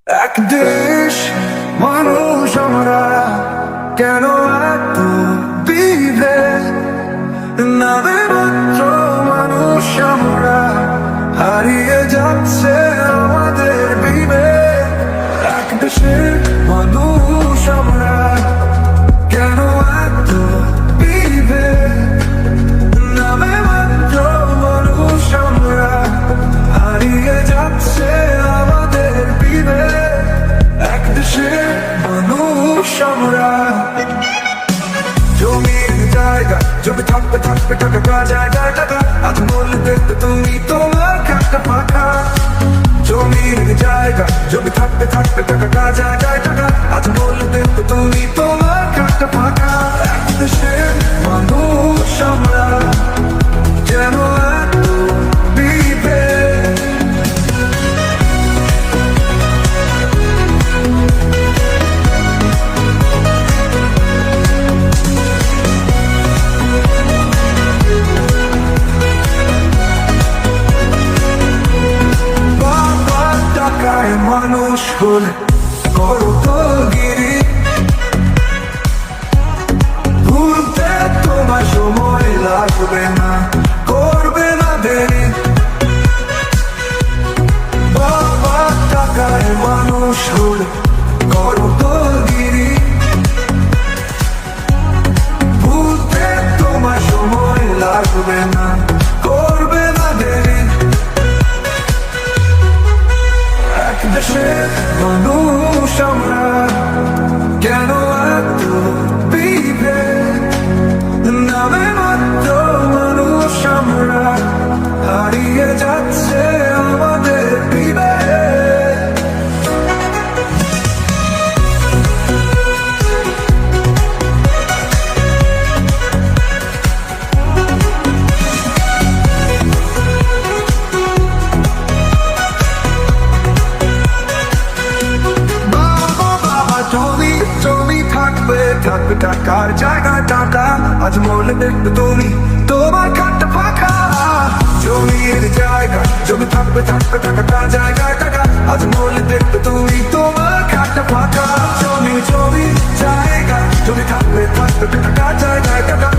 এক দেশ মানুষ আমরা, কেন এত বিভেদ? নামে মাত্র মানুষ আমরা, হারিয়ে যাচ্ছে আমাদের বিবেক। এক দেশের মানুষ আমরা, কেন এত বিভেদ? নামে মাত্র মানুষ আমরা, হারিয়ে যাচ্ছে আমাদের বিবেক। এক দেশের মানুষ আমরা। জমির জায়গা, জমি থাকবে থাকবে টাকা, জায়গায় টাকা, আজ বললে দেখতে তুমি তোমার কাজটা ফাঁকা। জমির জায়গা, জমি থাকবে থাকবে টাকা, জায়গায় টাকা, আজ বললে দেখতে তুমি তোমার কাজটা ফাঁকা। এক দেশের মানুষ আমরা, যেন এত বিভেদ। মানুষ হলে করো তো গিরি, ভুলতে তোমার সময় লাগবে না, করবে না দেরি। বাবা টাকায় মানুষ হলে করো তো গিরি, ভুলতে তোমার সময় লাগবে না, করবে না দেরি। এক দেশের মানুষ আমরা, কেন এত বিভেদ? নামে মাত্র মানুষ আমরা, হারিয়ে যাচ্ছে আমাদের বিবেক। জমি থাকবে থাকবে টাকার জায়গায় টাকা, আজ মরলে দেখবে তুমি তোমার খাটটা ফাঁকা। জমির জায়গা, জমি থাকবে থাকবে টাকা, জায়গায় টাকা, আজ মরলে দেখবে তুমি তোমার খাটটা ফাঁকা। জমি জমি জায়গা, জমি থাকবে থাকবে টাকা, জায়গায় টাকা,